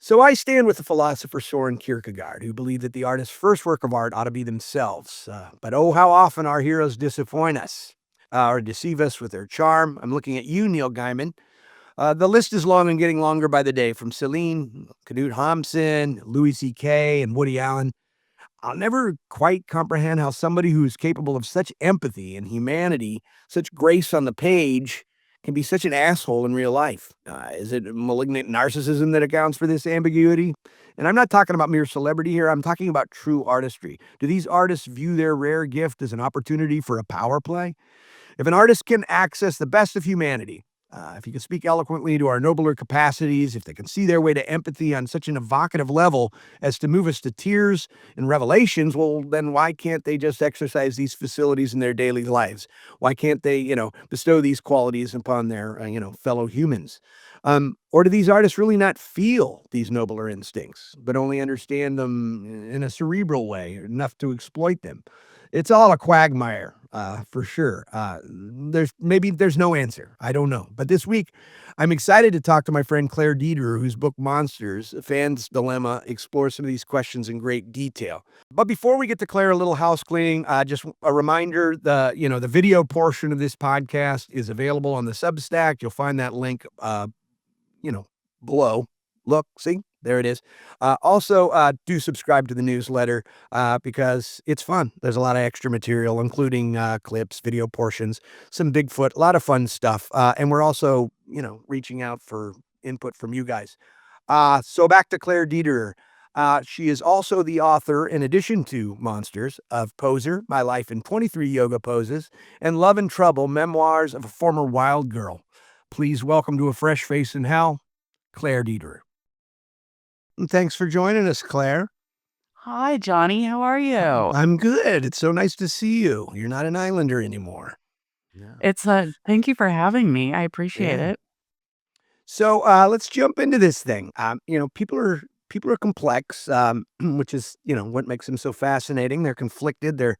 So I stand with the philosopher Soren Kierkegaard, who believed that the artist's first work of art ought to be themselves. But oh, how often our heroes disappoint us or deceive us with their charm. I'm looking at you, Neil Gaiman. The list is long and getting longer by the day, from Celine, Knut Hamsun, Louis C.K., and Woody Allen. I'll never quite comprehend how somebody who is capable of such empathy and humanity, such grace on the page, can be such an asshole in real life. Is it malignant narcissism that accounts for this ambiguity? And I'm not talking about mere celebrity here. I'm talking about true artistry. Do these artists view their rare gift as an opportunity for a power play? If an artist can access the best of humanity, if he can speak eloquently to our nobler capacities, if they can see their way to empathy on such an evocative level as to move us to tears and revelations, well, then why can't they just exercise these facilities in their daily lives? Why can't they, bestow these qualities upon their, fellow humans? Or do these artists really not feel these nobler instincts, but only understand them in a cerebral way, enough to exploit them? It's all a quagmire, for sure. There's no answer. I don't know. But this week, I'm excited to talk to my friend Claire Dederer, whose book Monsters, A Fan's Dilemma, explores some of these questions in great detail. But before we get to Claire, a little house cleaning, just a reminder, the video portion of this podcast is available on the Substack. You'll find that link, below. Look, see, there it is. Also, do subscribe to the newsletter because it's fun. There's a lot of extra material, including clips, video portions, some Bigfoot, a lot of fun stuff. And we're also, reaching out for input from you guys. So back to Claire Dederer. She is also the author, in addition to Monsters, of Poser, My Life in 23 Yoga Poses, and Love and Trouble, Memoirs of a Former Wild Girl. Please welcome to A Fresh Face in Hell, Claire Dederer. Thanks for joining us, Claire. Hi, Johnny. How are you? I'm good. It's so nice to see you. You're not an islander anymore. Yeah. Thank you for having me. I appreciate it. So let's jump into this thing. People are complex, which is what makes them so fascinating. They're conflicted. They're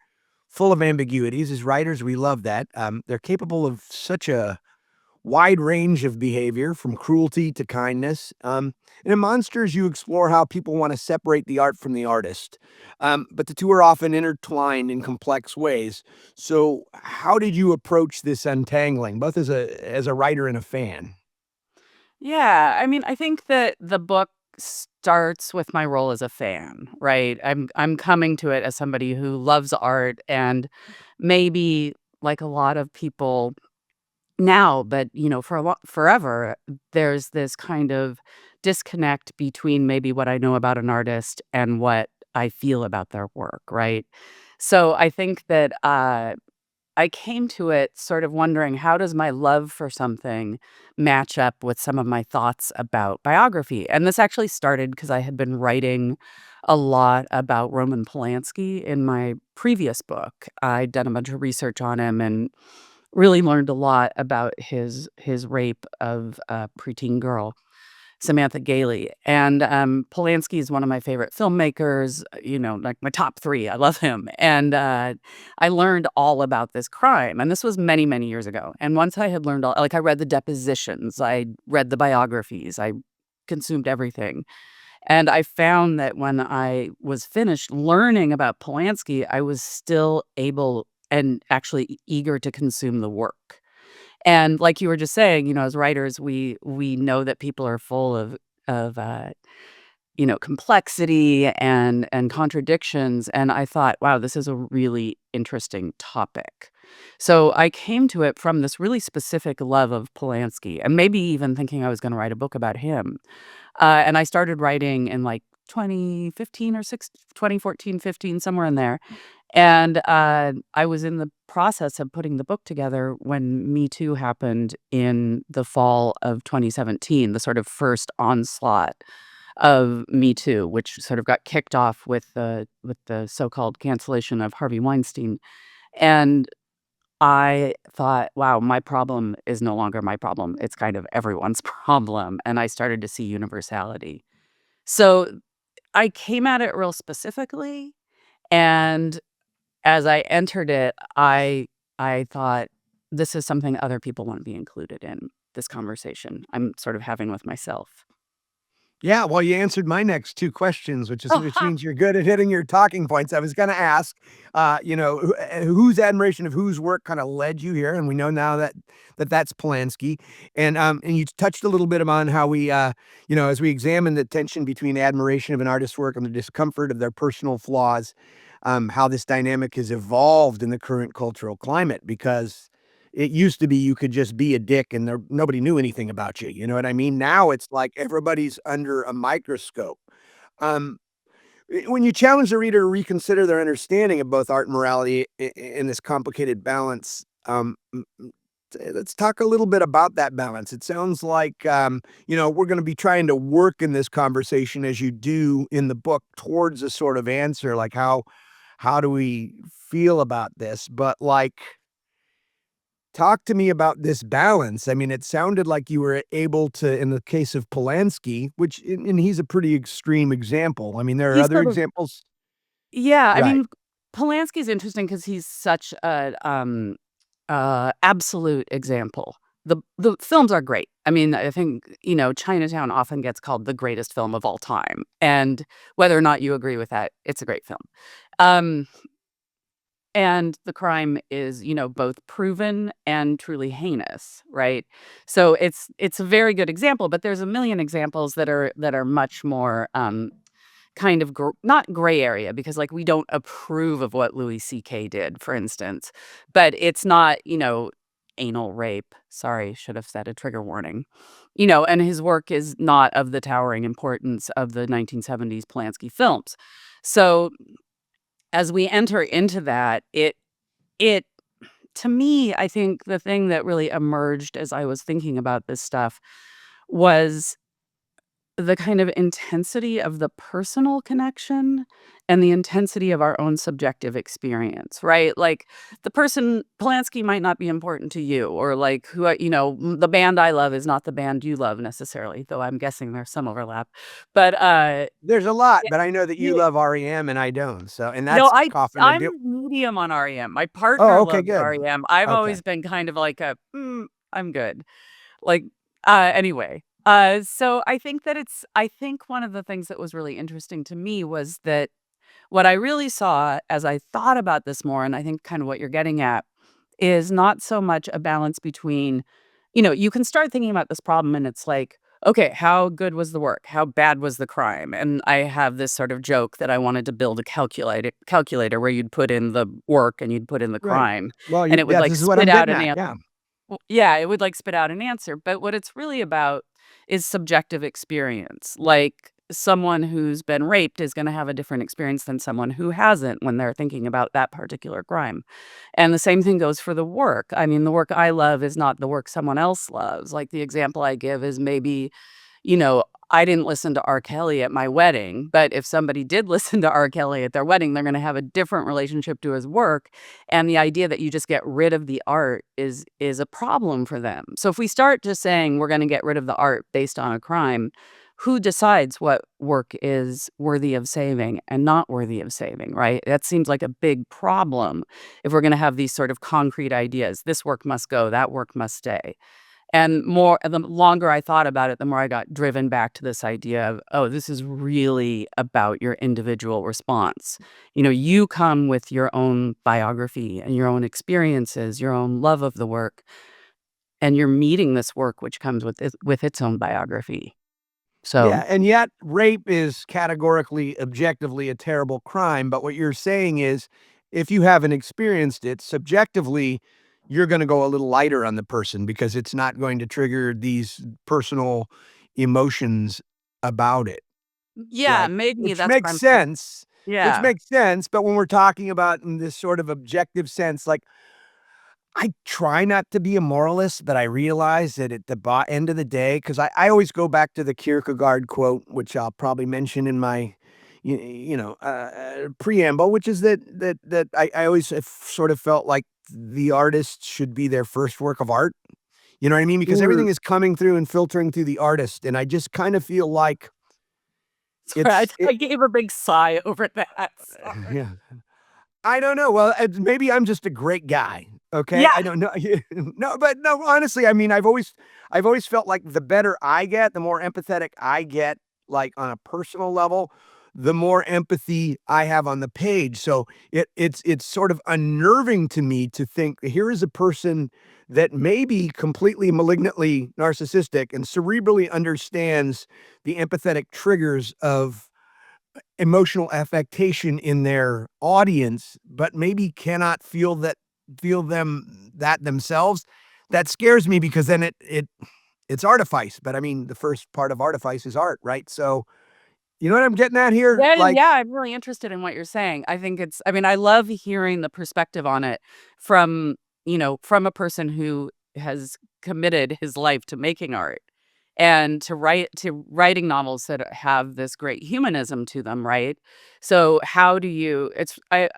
full of ambiguities. As writers, we love that. They're capable of such a wide range of behavior, from cruelty to kindness. And in Monsters, you explore how people want to separate the art from the artist. But the two are often intertwined in complex ways. So how did you approach this untangling, both as a writer and a fan? Yeah, I mean, I think that the book starts with my role as a fan, right? I'm coming to it as somebody who loves art, and maybe like a lot of people now, but forever, there's this kind of disconnect between maybe what I know about an artist and what I feel about their work, right? So I think that I came to it sort of wondering, how does my love for something match up with some of my thoughts about biography? And this actually started because I had been writing a lot about Roman Polanski in my previous book. I'd done a bunch of research on him and really learned a lot about his rape of a preteen girl, Samantha Gailey. And Polanski is one of my favorite filmmakers, like my top three. I love him. And I learned all about this crime. And this was many, many years ago. And once I had learned I read the depositions, I read the biographies, I consumed everything. And I found that when I was finished learning about Polanski, I was still able and actually eager to consume the work. And like you were just saying, as writers, we know that people are full of complexity and contradictions. And I thought, wow, this is a really interesting topic. So I came to it from this really specific love of Polanski, and maybe even thinking I was going to write a book about him. And I started writing in like 2015 or 2014, 15, somewhere in there. And I was in the process of putting the book together when Me Too happened in the fall of 2017, the sort of first onslaught of Me Too, which sort of got kicked off with the so-called cancellation of Harvey Weinstein. And I thought, wow, my problem is no longer my problem. It's kind of everyone's problem. And I started to see universality. So I came at it real specifically. And as I entered it, I thought, this is something other people want to be included in, this conversation I'm sort of having with myself. Yeah, well, you answered my next two questions, which means you're good at hitting your talking points. I was going to ask, whose admiration of whose work kind of led you here, and we know now that's Polanski, and you touched a little bit on how we, as we examine the tension between admiration of an artist's work and the discomfort of their personal flaws, how this dynamic has evolved in the current cultural climate because it used to be you could just be a dick and nobody knew anything about you, you know what I mean? Now it's like everybody's under a microscope. Um, when you challenge the reader to reconsider their understanding of both art and morality in this complicated balance, let's talk a little bit about that balance. It sounds like, we're gonna be trying to work in this conversation as you do in the book towards a sort of answer, like how do we feel about this? But, like, talk to me about this balance. I mean, it sounded like you were able to, in the case of Polanski, which and he's a pretty extreme example. I mean, there are He's other sort of examples. Yeah, I Right. mean, Polanski's interesting because he's such a, absolute example. The films are great. I mean, I think, Chinatown often gets called the greatest film of all time, and whether or not you agree with that, it's a great film. Um, and the crime is, both proven and truly heinous, right? So it's a very good example, but there's a million examples that are much more, kind of not gray area because, like, we don't approve of what Louis CK did, for instance, but it's not, anal rape. Sorry, should have said a trigger warning. And his work is not of the towering importance of the 1970s Polanski films. So as we enter into that, it to me, I think the thing that really emerged as I was thinking about this stuff was the kind of intensity of the personal connection and the intensity of our own subjective experience, right? Like, the person Polanski might not be important to you, or like the band I love is not the band you love necessarily, though I'm guessing there's some overlap. But There's a lot, yeah, but I know that you yeah, love REM and I don't. So, and no, that's often a I'm deal. medium on REM. My partner Oh, okay, loves good. REM. I've Okay. always been kind of like I'm good. Like, anyway, so I think one of the things that was really interesting to me was that what I really saw as I thought about this more, and I think kind of what you're getting at, is not so much a balance between, you can start thinking about this problem and it's like, okay, how good was the work? How bad was the crime? And I have this sort of joke that I wanted to build a calculator where you'd put in the work and you'd put in the Right. crime, Well, and it would this like is what spit I'm out getting an at. answer. Yeah. Yeah, it would, like, spit out an answer, but what it's really about is subjective experience. Like, someone who's been raped is gonna have a different experience than someone who hasn't when they're thinking about that particular crime, and the same thing goes for the work. I mean, the work I love is not the work someone else loves. Like, the example I give is maybe, I didn't listen to R. Kelly at my wedding, but if somebody did listen to R. Kelly at their wedding, they're gonna have a different relationship to his work, and the idea that you just get rid of the art is a problem for them. So if we start just saying we're gonna get rid of the art based on a crime, who decides what work is worthy of saving and not worthy of saving, right? That seems like a big problem if we're gonna have these sort of concrete ideas. This work must go, that work must stay. And the longer I thought about it, the more I got driven back to this idea of, oh, this is really about your individual response. You come with your own biography and your own experiences, your own love of the work, and you're meeting this work which comes with its own biography. So, Yeah, and yet rape is categorically, objectively a terrible crime, but what you're saying is if you haven't experienced it, subjectively, you're gonna go a little lighter on the person because it's not going to trigger these personal emotions about it, yeah, right? maybe Which that's what makes I'm sense, which yeah. makes sense, but when we're talking about in this sort of objective sense, like I try not to be a moralist, but I realize that at the end of the day, because I always go back to the Kierkegaard quote, which I'll probably mention in my, preamble, which is that I always have sort of felt like the artist should be their first work of art. You know what I mean? Because Mm. everything is coming through and filtering through the artist, and I just kind of feel like Sorry, it's I it. gave a big sigh over that. Sorry. Yeah. I don't know. Well, maybe I'm just a great guy, okay? Yeah. I don't know. No, but no, honestly, I mean, I've always felt like the better I get, the more empathetic I get like on a personal level, the more empathy I have on the page. So it's sort of unnerving to me to think here is a person that may be completely malignantly narcissistic and cerebrally understands the empathetic triggers of emotional affectation in their audience, but maybe cannot feel them that themselves. That scares me because then it's artifice. But I mean, the first part of artifice is art, right? So you know what I'm getting at here? Yeah, Like, yeah, I'm really interested in what you're saying. I mean, I love hearing the perspective on it from, from a person who has committed his life to making art and to writing novels that have this great humanism to them, right? So how do you it's I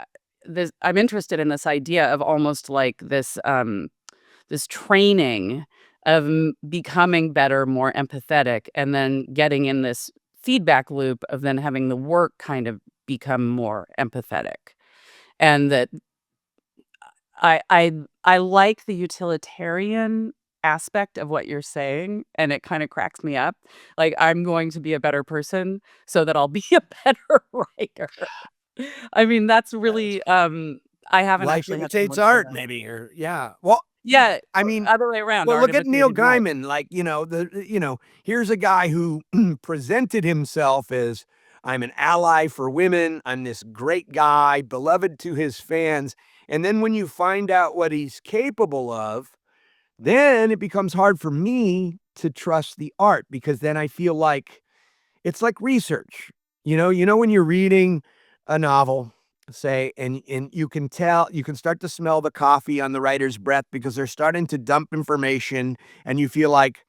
this I'm interested in this idea of almost like this training of becoming better, more empathetic, and then getting in this feedback loop of then having the work kind of become more empathetic. And that I like the utilitarian aspect of what you're saying, and it kind of cracks me up. Like I'm going to be a better person so that I'll be a better writer. I mean, that's really I haven't life actually had to imitates look for art, that. maybe, or yeah. Well, Yeah, I mean, other way around, well, art look at Neil imitated life. Gaiman. Like, here's a guy who presented himself as I'm an ally for women. I'm this great guy, beloved to his fans. And then when you find out what he's capable of, then it becomes hard for me to trust the art because then I feel like it's like research. When you're reading a novel, say, and you can start to smell the coffee on the writer's breath because they're starting to dump information, and you feel like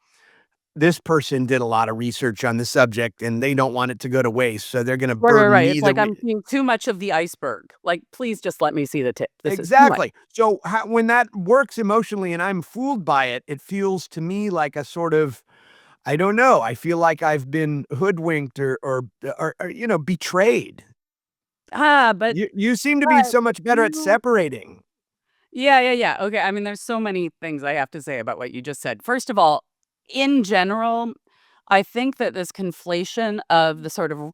this person did a lot of research on the subject and they don't want it to go to waste, so they're going to Right, right, burden right. me It's like I'm seeing too much of the iceberg. Like, please just let me see the tip. This is too much. exactly. So when that works emotionally and I'm fooled by it, it feels to me like a sort of I don't know. I feel like I've been hoodwinked or betrayed. Ah, but You seem to be but so much better at you separating. Yeah, yeah, yeah. Okay, I mean, there's so many things I have to say about what you just said. First of all, in general, I think that this conflation of the sort of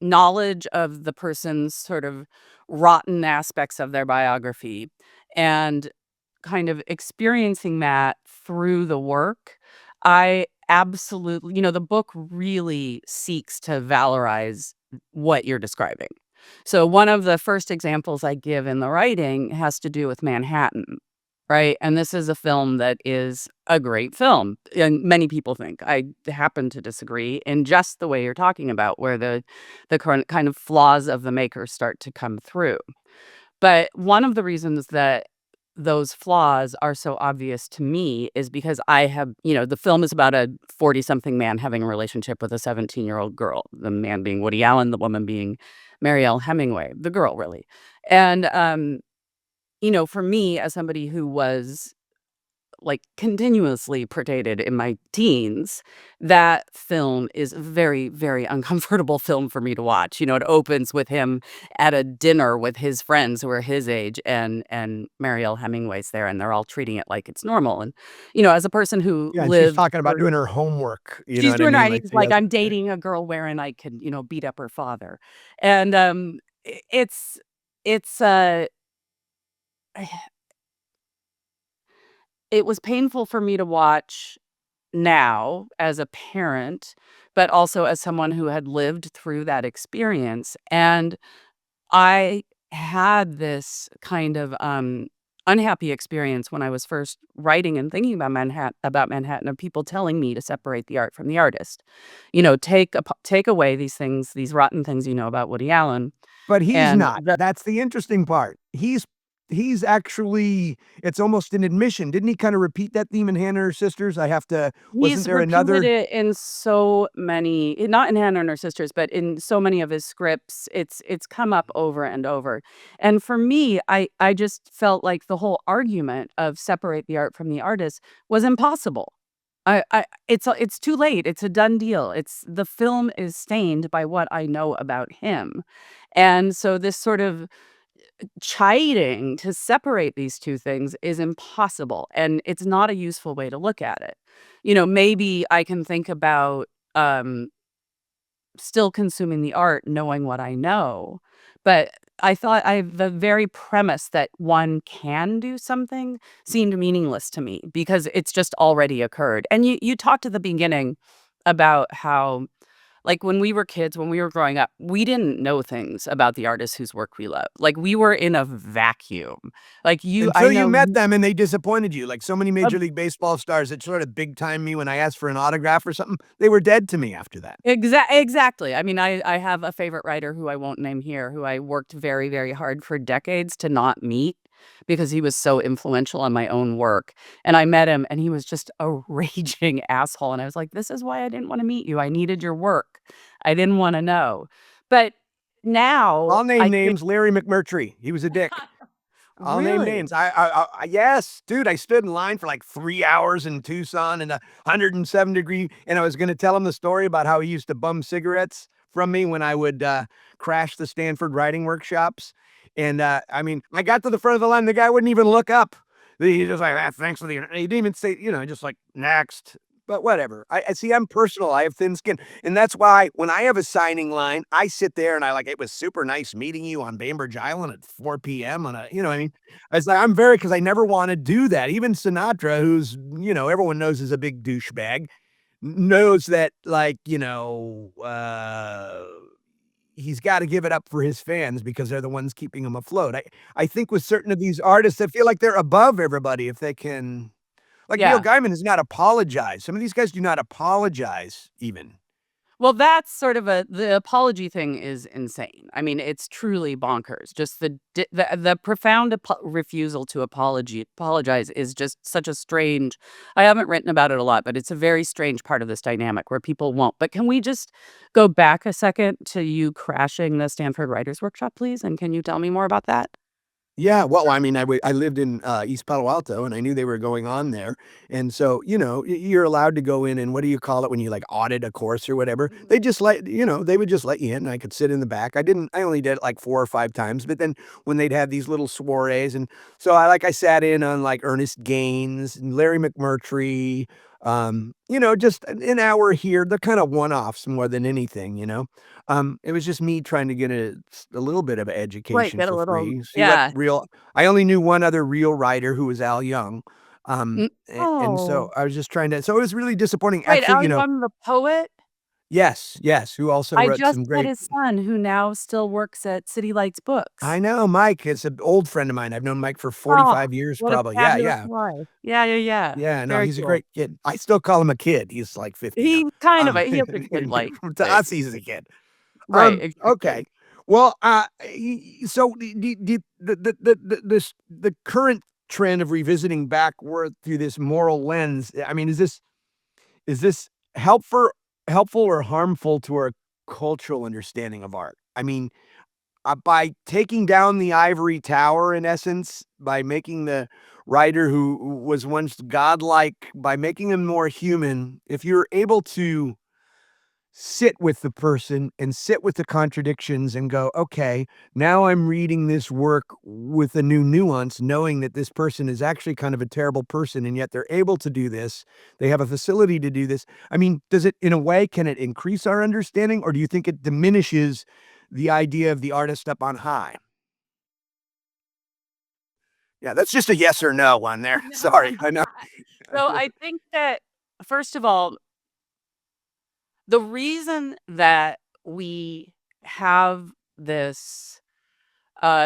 knowledge of the person's sort of rotten aspects of their biography and kind of experiencing that through the work, I absolutely, the book really seeks to valorize what you're describing. So one of the first examples I give in the writing has to do with Manhattan, right? And this is a film that is a great film, and many people think. I happen to disagree in just the way you're talking about, where the current kind of flaws of the maker start to come through. But one of the reasons that those flaws are so obvious to me is because the film is about a 40-something man having a relationship with a 17-year-old girl, the man being Woody Allen, the woman being Marielle Hemingway, the girl really. And, for me, as somebody who was like continuously predated in my teens, that film is a very, very uncomfortable film for me to watch. It opens with him at a dinner with his friends who are his age, and Marielle Hemingway's there, and they're all treating it like it's normal. And as a person who Yeah, and she's lived talking about for doing her homework, you know she's what I doing right. mean? Like He's she like, has I'm dating a girl wherein I can, beat up her father, and it's it was painful for me to watch now as a parent, but also as someone who had lived through that experience. And I had this kind of unhappy experience when I was first writing and thinking about Manhattan, of people telling me to separate the art from the artist. Take away these things, these rotten things about Woody Allen, but he's and not. That's the interesting part. He's actually it's almost an admission. Didn't he kinda repeat that theme in Hannah and Her Sisters? I have to wasn't he's there repeated another it in so many, not in Hannah and Her Sisters, but in so many of his scripts. It's come up over and over. And for me, I just felt like the whole argument of separate the art from the artist was impossible. It's too late. It's a done deal. The film is stained by what I know about him. And so this sort of chiding to separate these two things is impossible, and it's not a useful way to look at it. Maybe I can think about, um, still consuming the art, knowing what I know. But the very premise that one can do something seemed meaningless to me because it's just already occurred. And you talked at the beginning about how, like, when we were kids, when we were growing up, we didn't know things about the artists whose work we love. Like, we were in a vacuum. Like, I Until you know met you them and they disappointed you, like so many uh, Major League Baseball stars that sort of big time me when I asked for an autograph or something, they were dead to me after that. exactly. I mean, I have a favorite writer who I won't name here, who I worked very, very hard for decades to not meet because he was so influential on my own work. And I met him and he was just a raging asshole. And I was like, this is why I didn't want to meet you. I needed your work. I didn't want to know. But now I'll name I think names, Larry McMurtry, he was a dick. I'll name really names. Yes, dude, I stood in line for like 3 hours in Tucson in a 107-degree, and I was gonna tell him the story about how he used to bum cigarettes from me when I would, crash the Stanford writing workshops, and, I mean, I got to the front of the line, the guy wouldn't even look up. He just like, "Ah, thanks for the" he didn't even say, just like, "Next." But whatever. I see, I'm personal, I have thin skin, and that's why when I have a signing line, I sit there and I like, "It was super nice meeting you on Bainbridge Island at 4 p.m. on a" what I mean? It's like, I'm very because I never wanna do that. Even Sinatra, who's, everyone knows is a big douchebag, knows that, like, he's gotta give it up for his fans because they're the ones keeping him afloat. I think with certain of these artists that feel like they're above everybody if they can like Neil yeah. Gaiman has not apologized. Some of these guys do not apologize even. Well, that's sort of the apology thing is insane. I mean, it's truly bonkers. Just the profound refusal to apologize is just such a strange. I haven't written about it a lot, but it's a very strange part of this dynamic where people won't. But can we just go back a second to you crashing the Stanford Writers Workshop, please? And can you tell me more about that? Yeah, well, I mean, I lived in, East Palo Alto, and I knew they were going on there, and so, you're allowed to go in and what do you call it when you, like, audit a course or whatever? They just they would just let you in, and I could sit in the back. I only did it, like, 4 or 5 times, but then when they'd have these little soirees and so I sat in on, like, Ernest Gaines and Larry McMurtry, just an hour here. They're kinda one-offs more than anything, it was just me trying to get a little bit of Right, education get a for little free, see what yeah. real I only knew one other real writer who was Al Young, and so Oh, I was just trying to so it was really disappointing. wait, Actually, Al Young, the poet? yes, yes, who also I wrote just some met great his son who now still works at City Lights I Books. know, Mike is an old friend of mine. I've known Mike for Oh, 45 years what a probably. Yeah, fabulous yeah. life. Yeah, yeah, yeah. Yeah, no, Very he's a cool. great kid. I still call him a kid. He's like 50 now. He has a kid-like To thing. us, he's a kid. Right, exactly. Okay. Well, so the current trend of revisiting backward through this moral lens, I mean, is this helpful or harmful to our cultural understanding of art? I mean, by taking down the ivory tower, in essence, by making the writer who was once godlike, by making him more human, if you're able to sit with the person and sit with the contradictions and go, okay, now I'm reading this work with a new nuance, knowing that this person is actually kind of a terrible person, and yet they're able to do this. They have a facility to do this. I mean, does it, in a way, can it increase our understanding, or do you think it diminishes the idea of the artist up on high? Yeah, that's just a yes or no one there. No. Sorry, I know. So I think that, first of all, the reason that we have this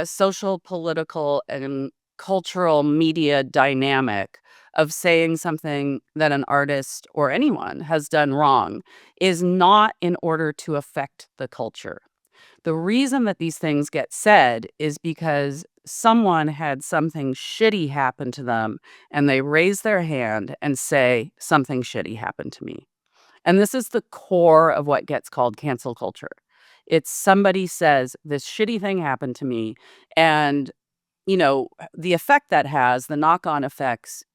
social, political, and cultural media dynamic of saying something that an artist or anyone has done wrong is not in order to affect the culture. The reason that these things get said is because someone had something shitty happen to them and they raise their hand and say, something shitty happened to me. And this is the core of what gets called cancel culture. It's somebody says, this shitty thing happened to me. And, the effect that has, the knock on effects,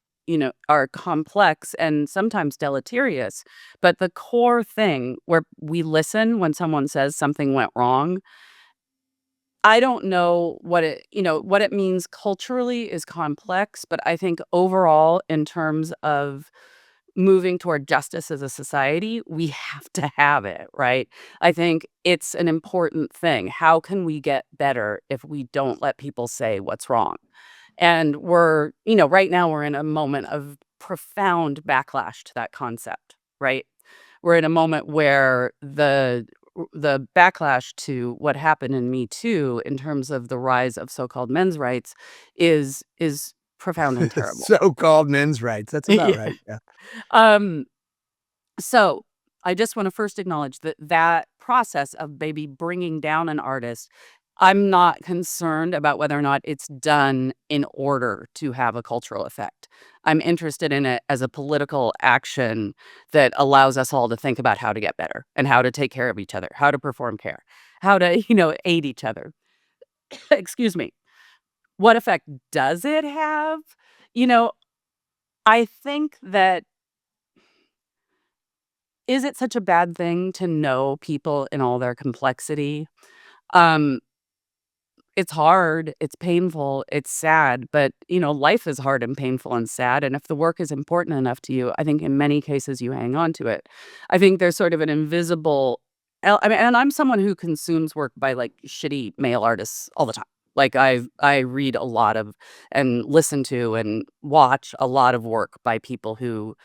are complex and sometimes deleterious. But the core thing where we listen when someone says something went wrong, I don't know what it means culturally is complex. But I think overall, in terms of moving toward justice as a society, we have to have it, right? I think it's an important thing. How can we get better if we don't let people say what's wrong? And right now we're in a moment of profound backlash to that concept, right? We're in a moment where the backlash to what happened in Me Too in terms of the rise of so-called men's rights is profound and terrible. So-called men's rights. That's about Yeah. right. Yeah. Um, so I just want to first acknowledge that process of maybe bringing down an artist, I'm not concerned about whether or not it's done in order to have a cultural effect. I'm interested in it as a political action that allows us all to think about how to get better and how to take care of each other, how to perform care, how to, aid each other. Excuse me. What effect does it have? You know, I think that is it such a bad thing to know people in all their complexity? Um, it's hard, it's painful, it's sad, but, life is hard and painful and sad, and if the work is important enough to you, I think in many cases you hang on to it. I think there's sort of an invisible I mean, and I'm someone who consumes work by, like, shitty male artists all the time. Like, I read a lot of and listen to and watch a lot of work by people who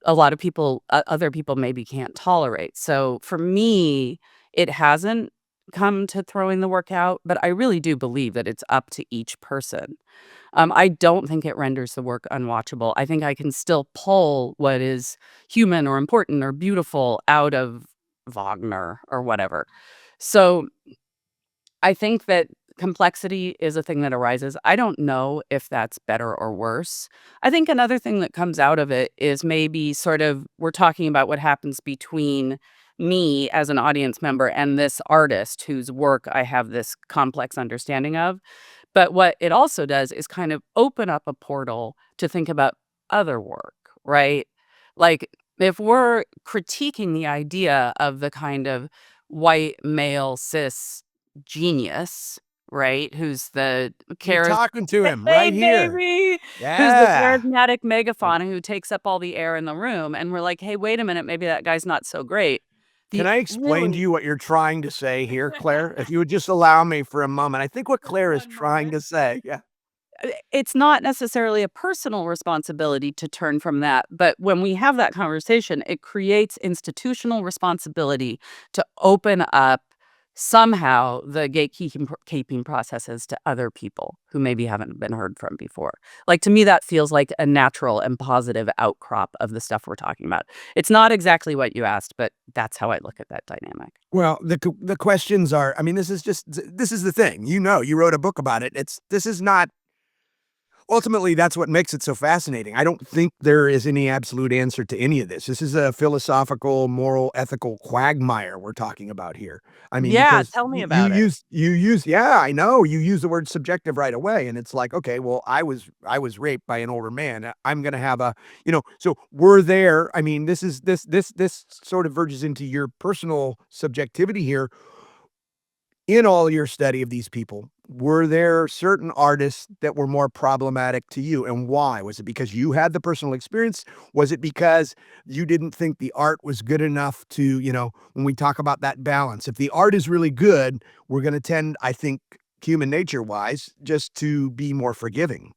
a lot of people other people maybe can't tolerate. So for me, it hasn't come to throwing the work out, but I really do believe that it's up to each person. I don't think it renders the work unwatchable. I think I can still pull what is human or important or beautiful out of Wagner or whatever. So I think that complexity is a thing that arises. I don't know if that's better or worse. I think another thing that comes out of it is maybe sort of we're talking about what happens between me as an audience member and this artist whose work I have this complex understanding of. But what it also does is kind of open up a portal to think about other work, right? Like if we're critiquing the idea of the kind of white male cis genius, right? Who's the You're charis talking to him Hey, right here. baby! Who's the Yeah. charismatic megaphone who takes up all the air in the room, and we're like, "Hey, wait a minute, maybe that guy's not so great." Can The I explain to really you what you're trying to say here, Claire? If you would just allow me for a moment. I think what Just Claire is one trying moment. to say, yeah. It's not necessarily a personal responsibility to turn from that, but when we have that conversation, it creates institutional responsibility to open up somehow the gatekeeping keeping processes to other people who maybe haven't been heard from before. Like to me, that feels like a natural and positive outcrop of the stuff we're talking about. It's not exactly what you asked, but that's how I look at that dynamic. Well, the questions are, I mean, this is the thing. You wrote a book about it. This is not ultimately, that's what makes it so fascinating. I don't think there is any absolute answer to any of this. This is a philosophical, moral, ethical quagmire we're talking about here. I mean, Yeah, because tell me you about it. use yeah, I know, you use the word subjective right away, and it's like, okay, well, I was raped by an older man. I'm gonna have a, so we're there. I mean, this sort of verges into your personal subjectivity here. In all your study of these people, were there certain artists that were more problematic to you, and why? Was it because you had the personal experience? Was it because you didn't think the art was good enough to, when we talk about that balance, if the art is really good, we're gonna tend, I think, human nature-wise, just to be more forgiving.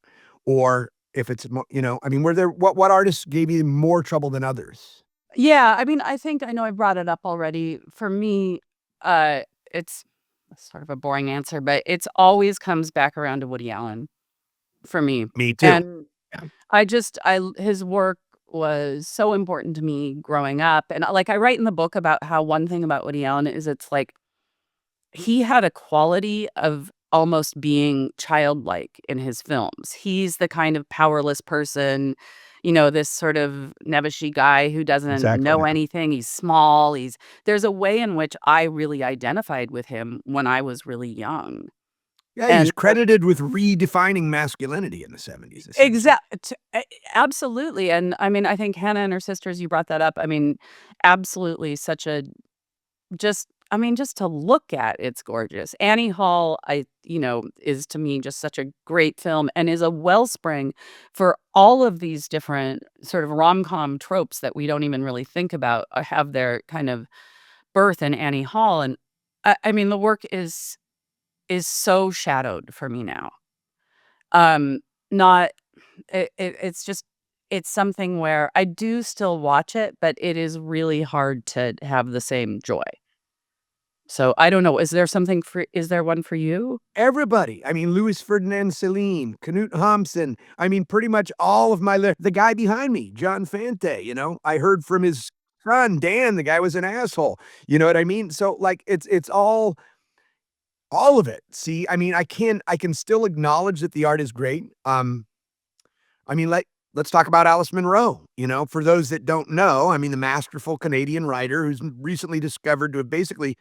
Or if it's mo I mean, were there what artists gave you more trouble than others? Yeah, I mean, I think I know I brought it up already. For me, it's sort of a boring answer, but it's always comes back around to Woody Allen for me. Me too. And Yeah, his work was so important to me growing up. And like I write in the book about how one thing about Woody Allen is it's like he had a quality of almost being childlike in his films. He's the kind of powerless person, this sort of nebbishy guy who doesn't exactly, know yeah. anything. He's small. There's a way in which I really identified with him when I was really young. Yeah, he was And so credited with redefining masculinity in the '70s, essentially. exact absolutely. And I mean, I think Hannah and her sisters, you brought that up. I mean, absolutely such a just I mean, just to look at, it's gorgeous. Annie Hall, is to me just such a great film and is a wellspring for all of these different sort of rom-com tropes that we don't even really think about or have their kind of birth in Annie Hall. And I mean, the work is so shadowed for me now. Not it's just it's something where I do still watch it, but it is really hard to have the same joy. So, I don't know, is there one for you? Everybody. I mean, Louis Ferdinand Celine, Knut Hamsun. I mean, pretty much all of the guy behind me, John Fante, I heard from his son, Dan, the guy was an asshole. You know what I mean? So, like, it's all of it. See, I mean, I can still acknowledge that the art is great. I mean, let's talk about Alice Munro. For those that don't know, I mean, the masterful Canadian writer who's recently discovered to have basically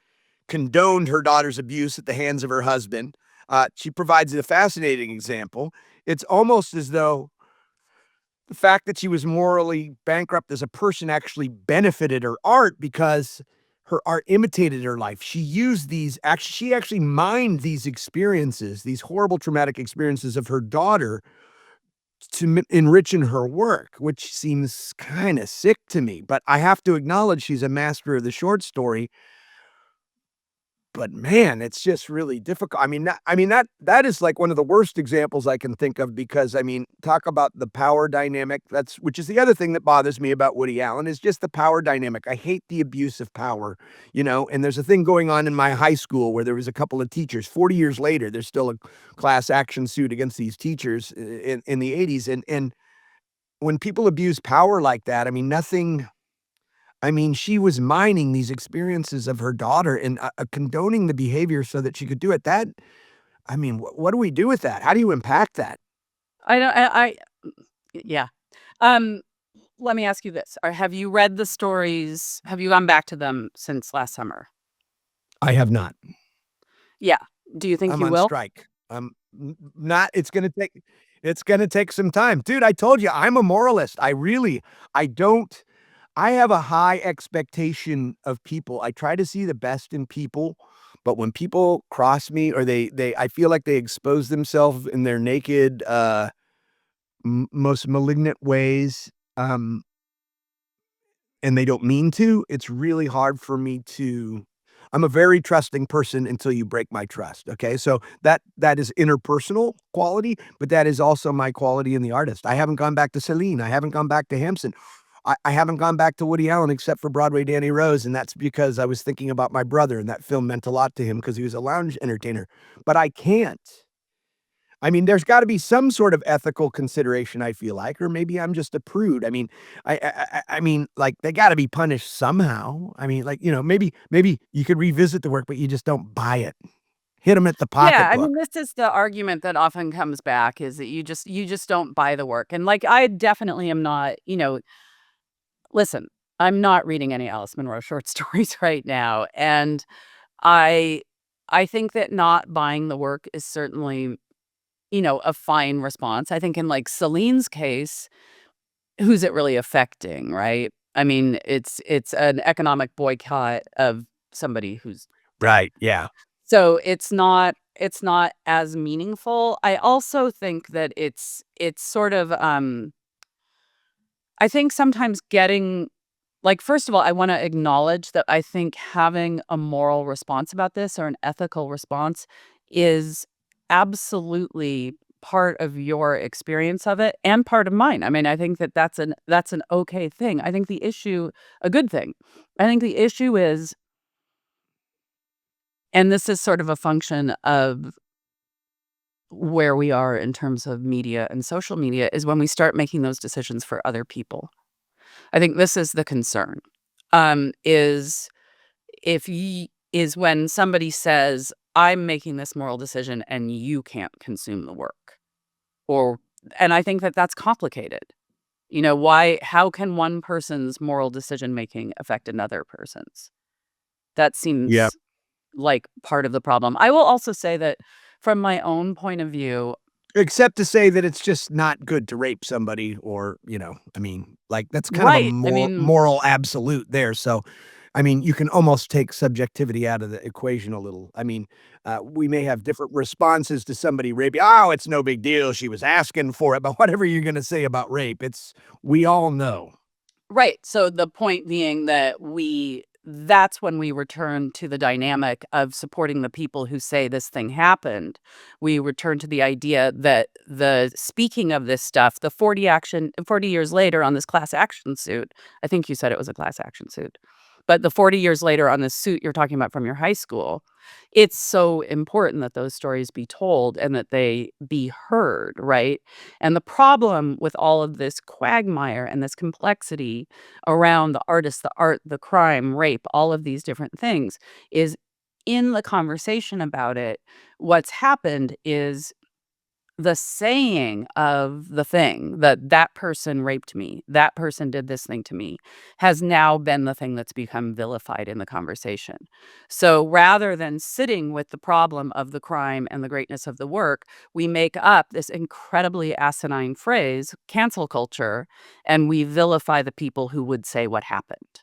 condoned her daughter's abuse at the hands of her husband. She provides a fascinating example. It's almost as though the fact that she was morally bankrupt as a person actually benefited her art because her art imitated her life. She actually mined these experiences, these horrible traumatic experiences of her daughter to enrich in her work, which seems kind of sick to me. But I have to acknowledge she's a master of the short story. But man, it's just really difficult. That is like one of the worst examples I can think of because I mean, talk about the power dynamic. Which is the other thing that bothers me about Woody Allen is just the power dynamic. I hate the abuse of power, and there's a thing going on in my high school where there was a couple of teachers. 40 years later, there's still a class action suit against these teachers in the 80s. And when people abuse power like that, she was mining these experiences of her daughter and, condoning the behavior so that she could do it. What do we do with that? How do you impact that? I don't I yeah. Um, Let me ask you this, or have you read the stories have you gone back to them since last summer? I have not. Yeah. Do you think I'm you on will? strike. Not it's gonna take some time. Dude, I told you, I'm a moralist. I don't I have a high expectation of people. I try to see the best in people, but when people cross me or I feel like they expose themselves in their naked, most malignant ways, and they don't mean to, it's really hard for me to I'm a very trusting person until you break my trust, okay? So that is interpersonal quality, but that is also my quality in the artist. I haven't gone back to Celine, I haven't gone back to Hampson. I haven't gone back to Woody Allen except for Broadway Danny Rose, and that's because I was thinking about my brother, and that film meant a lot to him because he was a lounge entertainer. But I can't. There's gotta be some sort of ethical consideration, I feel like, or maybe I'm just a prude. Like, they gotta be punished somehow. Like, maybe you could revisit the work, but you just don't buy it. Hit them at the Yeah, I pocketbook. mean, this is the argument that often comes back is that you just don't buy the work. And like I definitely am not, listen, I'm not reading any Alice Munro short stories right now. And I I think that not buying the work is certainly, a fine response. I think in like Celine's case, who's it really affecting, right? I mean, it's an economic boycott of somebody who's dead. Right, yeah. So it's not as meaningful. I also think that it's sort of I think sometimes getting like first of all, I want to acknowledge that I think having a moral response about this or an ethical response is absolutely part of your experience of it and part of mine. I mean, I think that that's an okay thing. I think the issue a good thing. I think the issue is and this is sort of a function of where we are in terms of media and social media is when we start making those decisions for other people. I think this is the concern. Is if is when somebody says, "I'm making this moral decision and you can't consume the work." Or and I think that that's complicated. How can one person's moral decision making affect another person's? That Yep. seems like part of the problem. I will also say that from my own point of view, Except to say that it's just not good to rape somebody or, like, that's kind of a right. I mean, moral absolute there, so I mean, you can almost take subjectivity out of the equation a little. I mean, we may have different responses to somebody raping. Oh, it's no big deal. She was asking for it. But whatever you're going to say about rape, we all know. Right. So the point being that that's when we return to the dynamic of supporting the people who say this thing happened. We return to the idea that the speaking of this stuff, the 40 years later on this class action suit, I think you said it was a class action suit, but the 40 years later on this suit you're talking about from your high school, it's so important that those stories be told and that they be heard, right? And the problem with all of this quagmire and this complexity around the artist, the art, the crime, rape, all of these different things is in the conversation about it, what's happened is the saying of the thing that that person raped me, that person did this thing to me, has now been the thing that's become vilified in the conversation. So rather than sitting with the problem of the crime and the greatness of the work, we make up this incredibly asinine phrase, cancel culture, and we vilify the people who would say what happened.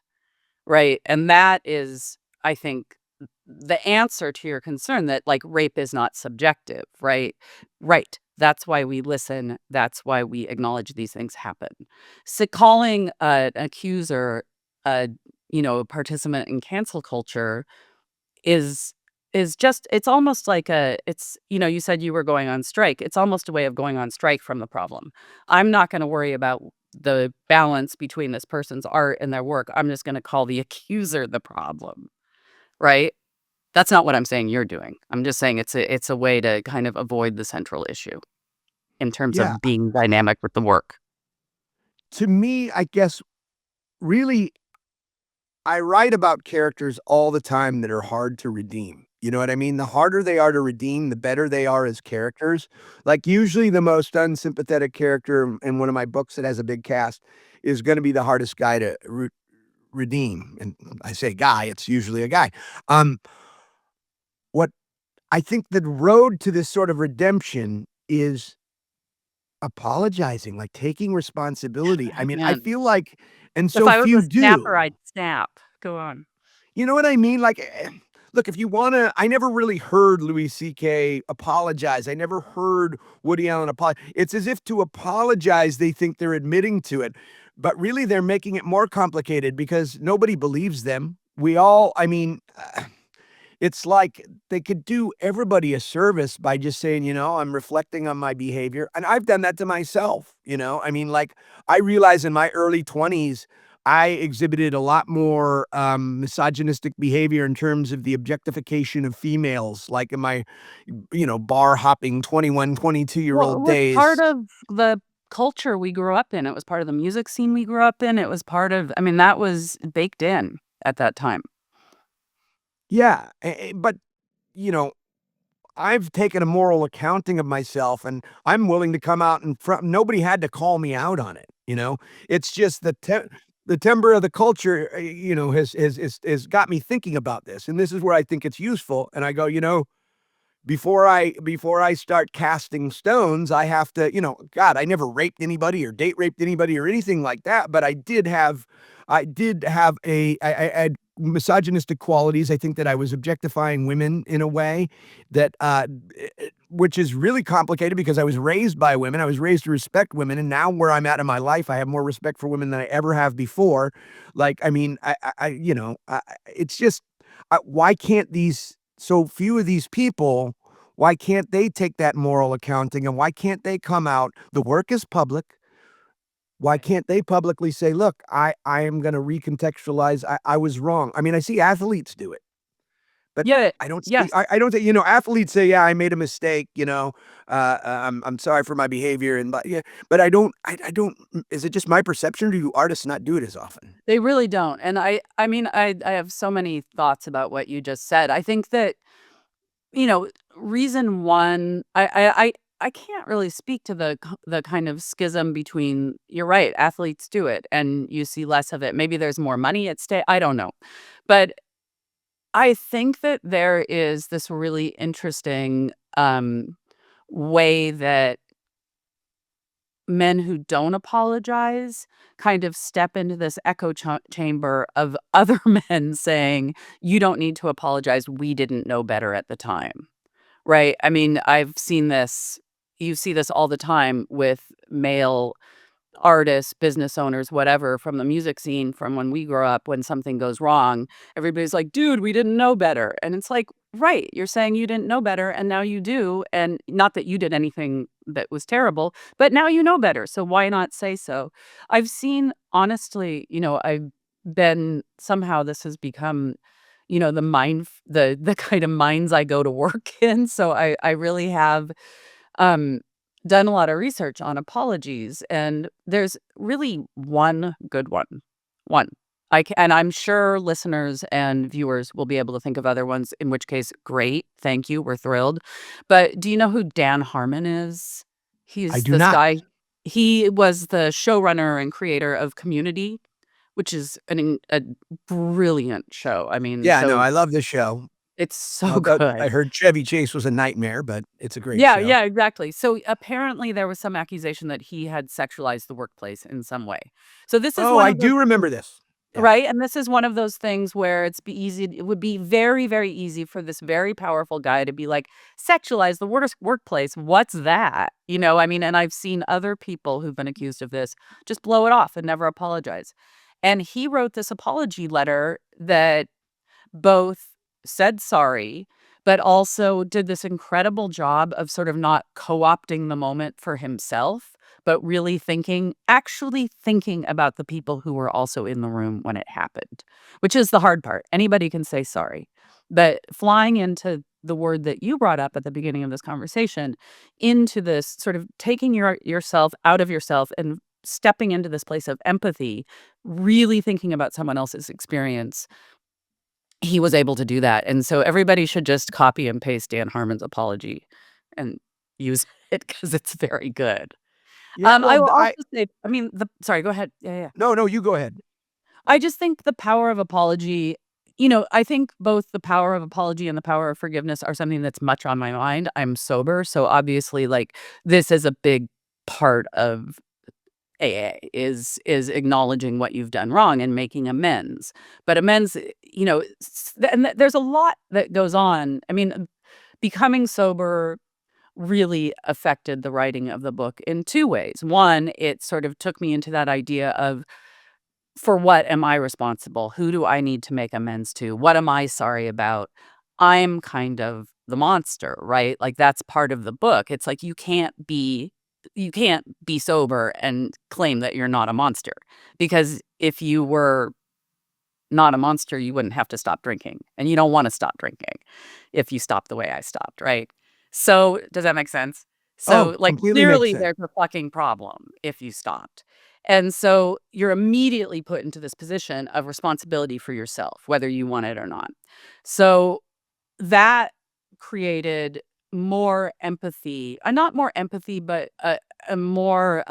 Right? And that is, I think, the answer to your concern that, like, rape is not subjective, right? Right. That's why we listen. That's why we acknowledge these things happen. So calling an accuser a, a participant in cancel culture is just it's almost like you said you were going on strike. It's almost a way of going on strike from the problem. I'm not gonna worry about the balance between this person's art and their work. I'm just gonna call the accuser the problem, right? That's not what I'm saying you're doing. I'm just saying it's a way to kind of avoid the central issue in terms Yeah. of being dynamic with the work. To me, I guess, really, I write about characters all the time that are hard to redeem. You know what I mean? The harder they are to redeem, the better they are as characters. Like, usually the most unsympathetic character in one of my books that has a big cast is gonna be the hardest guy to redeem, and I say guy, it's usually a guy. Um, what I think the road to this sort of redemption is apologizing, like, taking responsibility. I mean, I Man, feel like and if so I was a few snapper, do. I'd snap. Go on. You know what I mean? Like, look, if you wanna I never really heard Louis CK apologize. I never heard Woody Allen apologize. It's as if to apologize, they think they're admitting to it, but really they're making it more complicated because nobody believes them. We all I mean, it's like they could do everybody a service by just saying, "I'm reflecting on my behavior," and I've done that to myself, you know? I mean, like, I realize in my early 20s, I exhibited a lot more, misogynistic behavior in terms of the objectification of females, like, in my, bar hopping 21, 22-year-old Well, it was part days. of the culture we grew up in. It was part of the music scene we grew up in. It was part of I mean, that was baked in at that time. Yeah, but, you know I've taken a moral accounting of myself, and I'm willing to come out in front nobody had to call me out on it, you know? It's just the timbre of the culture, has got me thinking about this, and this is where I think it's useful, and I go, before I start casting stones, I have to, God, I never raped anybody or date raped anybody or anything like that, but I did have I had misogynistic qualities. I think that I was objectifying women in a way that, which is really complicated because I was raised by women. I was raised to respect women, and now where I'm at in my life, I have more respect for women than I ever have before. Like, I mean, it's just, why can't these so few of these people, why can't they take that moral accounting, and why can't they come out? The work is public. Why Right. can't they publicly say, "Look, I am gonna recontextualize. I was wrong." I mean, I see athletes do it, but Yeah, I don't see yes. I don't say, athletes say, "Yeah, I made a mistake," I'm sorry for my behavior," and but yeah, but I don't is it just my perception, or do artists not do it as often? They really don't, and I mean, I have so many thoughts about what you just said. I think that, reason one I can't really speak to the kind of schism between you're right, athletes do it, and you see less of it. Maybe there's more money at stake, I don't know. But I think that there is this really interesting, way that men who don't apologize kind of step into this echo chamber of other men saying, "You don't need to apologize. We didn't know better at the time." Right? I mean, I've seen this. You see this all the time with male artists, business owners, whatever, from the music scene from when we grew up. When something goes wrong, everybody's like, "Dude, we didn't know better." And it's like, right, you're saying you didn't know better, and now you do. And not that you did anything that was terrible, but now you know better. So why not say so? I've seen, honestly, I've been, somehow this has become, the the kind of minds I go to work in. So I really have um, done a lot of research on apologies, and there's really one good one. One. And I'm sure listeners and viewers will be able to think of other ones, in which case, great. Thank you. We're thrilled. But do you know who Dan Harmon is? I He's do this not. guy. He was the showrunner and creator of Community, which is a brilliant show. I mean, Yeah, no, so I love this show. it's so Although I good. heard Chevy Chase was a nightmare, but it's a great Yeah, show. yeah, exactly. So apparently there was some accusation that he had sexualized the workplace in some way. So this is Oh, one I of those, do remember this. Yeah. right? And this is one of those things where it would be very, very easy for this very powerful guy to be like, sexualize the workplace. What's that? I mean, and I've seen other people who've been accused of this just blow it off and never apologize. And he wrote this apology letter that both said sorry, but also did this incredible job of sort of not co-opting the moment for himself, but really actually thinking about the people who were also in the room when it happened, which is the hard part. Anybody can say sorry. But flying into the word that you brought up at the beginning of this conversation, into this sort of taking yourself out of yourself and stepping into this place of empathy, really thinking about someone else's experience, he was able to do that. And so everybody should just copy and paste Dan Harmon's apology and use it, because it's very good. Yeah, I well, will also say, I mean, sorry, go ahead. Yeah, yeah. no, no, you go ahead. I just think the power of apology, I think both the power of apology and the power of forgiveness are something that's much on my mind. I'm sober, so obviously, like, this is a big part of AA, is acknowledging what you've done wrong and making amends. But amends, there's a lot that goes on. I mean, becoming sober really affected the writing of the book in two ways. One, it sort of took me into that idea of, for what am I responsible? Who do I need to make amends to? What am I sorry about? I'm kind of the monster, right? Like, that's part of the book. It's like you can't be sober and claim that you're not a monster, because if you were not a monster, you wouldn't have to stop drinking, and you don't want to stop drinking if you stop the way I stopped, right? So, does that make sense? Oh, So, like, completely makes clearly sense. there's a fucking problem if you stopped. And so you're immediately put into this position of responsibility for yourself, whether you want it or not. So that created more empathy, not more empathy, but a more,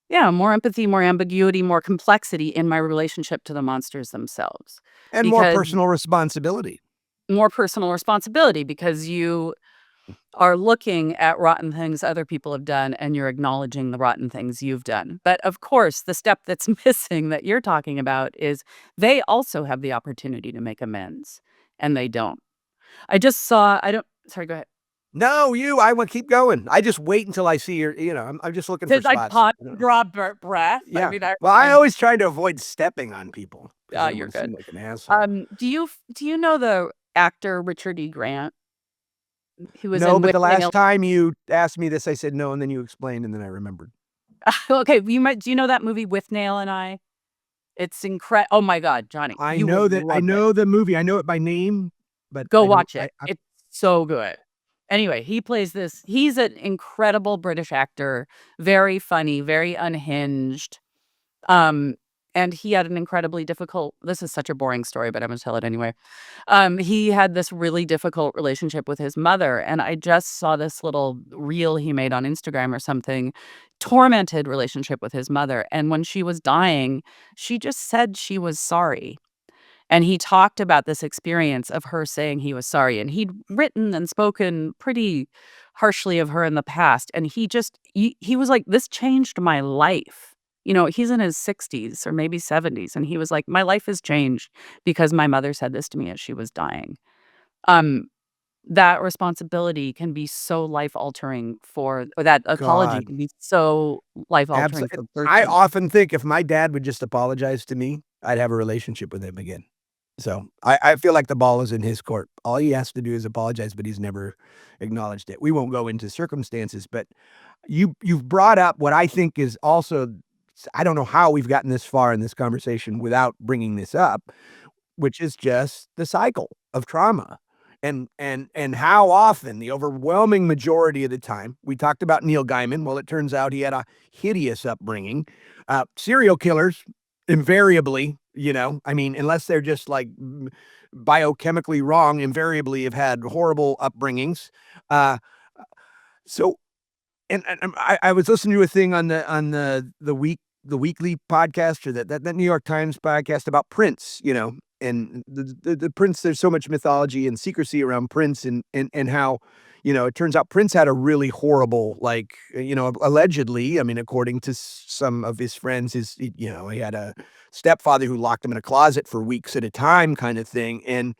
yeah, more empathy, more ambiguity, more complexity in my relationship to the monsters themselves. And more Because personal responsibility. more personal responsibility, because you are looking at rotten things other people have done, and you're acknowledging the rotten things you've done. But of course, the step that's missing that you're talking about is they also have the opportunity to make amends, and they don't. I just saw, I don't, sorry, go ahead. No, I want to keep going. I just wait until I see I'm just looking for Did I spots. pause, draw breath? I Yeah. mean, Well, I I'm, always try to avoid stepping on people because I don't you're want to seem good. like an asshole. Do you know the actor Richard E. Grant, who was No, in but With the last Nail? time you asked me this, I said no, and then you explained, and then I remembered. Okay, do you know that movie With Nail and I? It's incredible. Oh my God, Johnny, you would I love it. know the movie. I know it by name, but Go I don't. watch it. It's so good. Anyway, he's an incredible British actor, very funny, very unhinged. Um, and he had an incredibly difficult, this is such a boring story, but I'm gonna tell it anyway. He had this really difficult relationship with his mother, and I just saw this little reel he made on Instagram or something, tormented relationship with his mother. And when she was dying, she just said she was sorry. And he talked about this experience of her saying he was sorry, and he'd written and spoken pretty harshly of her in the past. And he was like, this changed my life. He's in his 60s or maybe 70s. And he was like, my life has changed because my mother said this to me as she was dying. Um, that responsibility can be so life altering or that apology God. can be so life altering for Absolutely. a I person. often think if my dad would just apologize to me, I'd have a relationship with him again. So I feel like the ball is in his court. All he has to do is apologize, but he's never acknowledged it. We won't go into circumstances, but you've brought up what I think is also, I don't know how we've gotten this far in this conversation without bringing this up, which is just the cycle of trauma. And how often, the overwhelming majority of the time, we talked about Neil Gaiman. Well, it turns out he had a hideous upbringing. Serial killers, invariably, I mean, unless they're just like biochemically wrong, invariably have had horrible upbringings. Uh, so and I was listening to a thing on the weekly podcast, or that New York Times podcast about Prince, and the Prince. There's so much mythology and secrecy around Prince, and how, it turns out Prince had a really horrible, like, allegedly. I mean, according to some of his friends, he had a stepfather who locked him in a closet for weeks at a time, kind of thing, and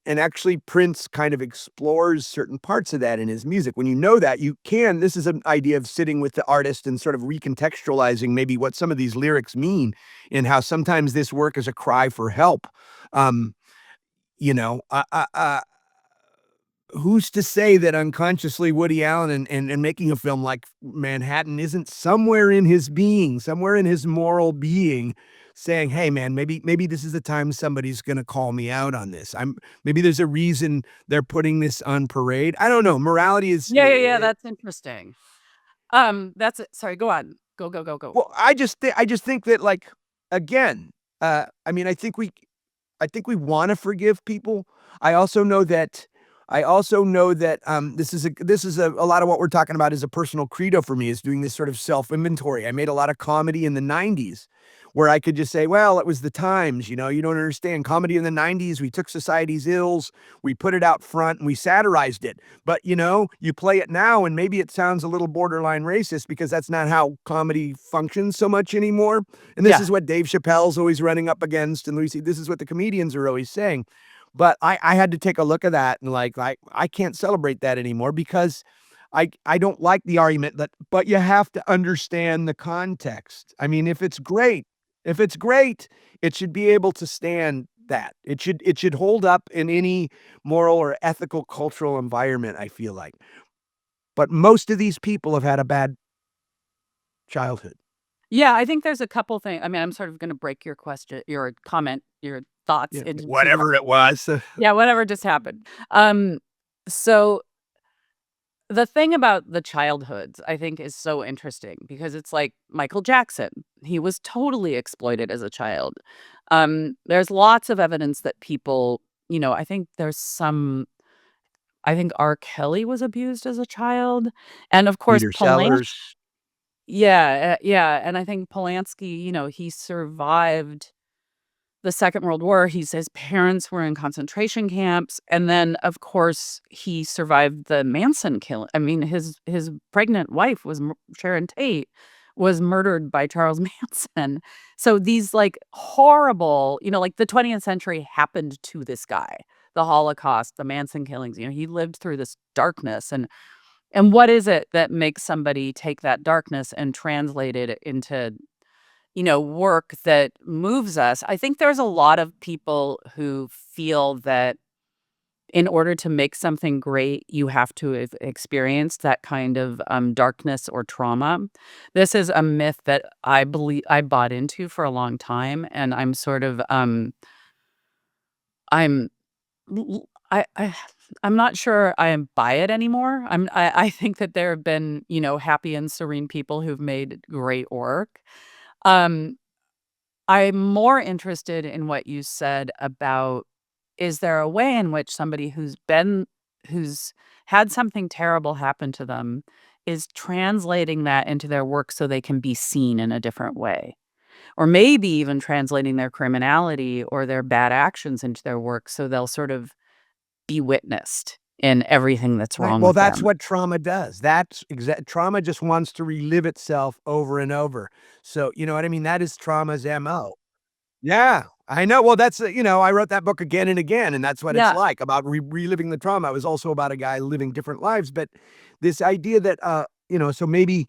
actually Prince kind of explores certain parts of that in his music. When you know that, this is an idea of sitting with the artist and sort of recontextualizing maybe what some of these lyrics mean, and how sometimes this work is a cry for help. Um, you know, uh, uh, uh, who's to say that unconsciously Woody Allen and making a film like Manhattan isn't somewhere in his being, somewhere in his moral being, saying, "Hey, man, maybe this is the time somebody's gonna call me out on this. Maybe there's a reason they're putting this on parade." I don't know. Morality is, Yeah, yeah, yeah, that's interesting. That's it. Sorry, go on. Go, go, go, go. well, I just think that, like, again, I mean, I think we wanna forgive people. I also know that a lot of what we're talking about is a personal credo for me, is doing this sort of self-inventory. I made a lot of comedy in the '90s where I could just say, "Well, it was the times, you don't understand. Comedy in the '90s, we took society's ills, we put it out front, and we satirized it. But, you play it now, and maybe it sounds a little borderline racist because that's not how comedy functions so much anymore." And this Yeah. is what Dave Chappelle's always running up against, and Lucy, this is what the comedians are always saying. But I had to take a look at that, and, like, I can't celebrate that anymore because I don't like the argument that, "But you have to understand the context." I mean, if it's great, it should be able to stand that. It should hold up in any moral or ethical cultural environment, I feel like. But most of these people have had a bad childhood. Yeah, I think there's a couple things. I mean, I'm sort of gonna break your comment, your thoughts Yeah, into 2 parts. whatever it was. Yeah, whatever just happened. So the thing about the childhoods, I think, is so interesting because it's like Michael Jackson. He was totally exploited as a child. There's lots of evidence that people, I think R. Kelly was abused as a child. And of course, Peter Sellers. yeah, yeah. And I think Polanski, he survived the Second World War. His parents were in concentration camps, and then, of course, he survived the Manson killing. I mean, his pregnant wife Sharon Tate was murdered by Charles Manson. So these, like, horrible, like, the 20th century happened to this guy. The Holocaust, the Manson killings, he lived through this darkness, and what is it that makes somebody take that darkness and translate it into work that moves us? I think there's a lot of people who feel that in order to make something great, you have to have experienced that kind of darkness or trauma. This is a myth that I believe I bought into for a long time, and I'm sort of I'm l- l- I I'm not sure I buy it anymore. I think that there have been happy and serene people who've made great work. Um, I'm more interested in what you said about, is there a way in which somebody who's had something terrible happen to them is translating that into their work so they can be seen in a different way? Or maybe even translating their criminality or their bad actions into their work so they'll sort of be witnessed. in everything that's Right. wrong Well, with that's them. what trauma does. Trauma just wants to relive itself over and over. So, you know what I mean? That is trauma's MO. Yeah, I know. Well, I wrote that book again and again, and that's what it's Yeah. like about reliving the trauma. It was also about a guy living different lives, but this idea that, so maybe,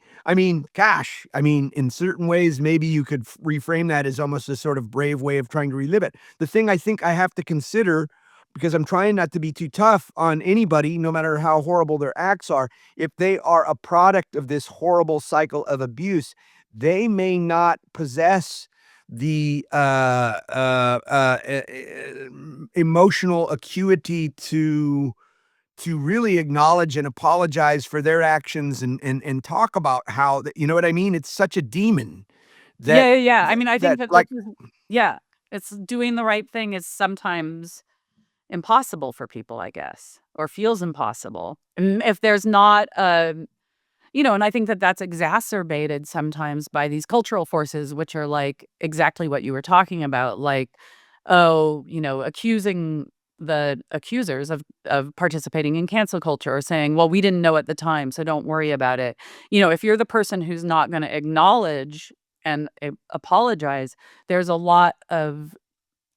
gosh, in certain ways, maybe you could reframe that as almost a sort of brave way of trying to relive it. The thing I think I have to consider, because I'm trying not to be too tough on anybody, no matter how horrible their acts are, if they are a product of this horrible cycle of abuse, they may not possess the emotional acuity to really acknowledge and apologize for their actions and talk about how you know what I mean? It's such a demon that Yeah, yeah, yeah. I mean, I think that this like is yeah, it's doing the right thing is sometimes impossible for people, I guess, or feels impossible. And if there's not and I think that that's exacerbated sometimes by these cultural forces, which are like exactly what you were talking about, like, oh, accusing the accusers of participating in cancel culture or saying, well, we didn't know at the time, so don't worry about it. If you're the person who's not going to acknowledge and apologize, there's a lot of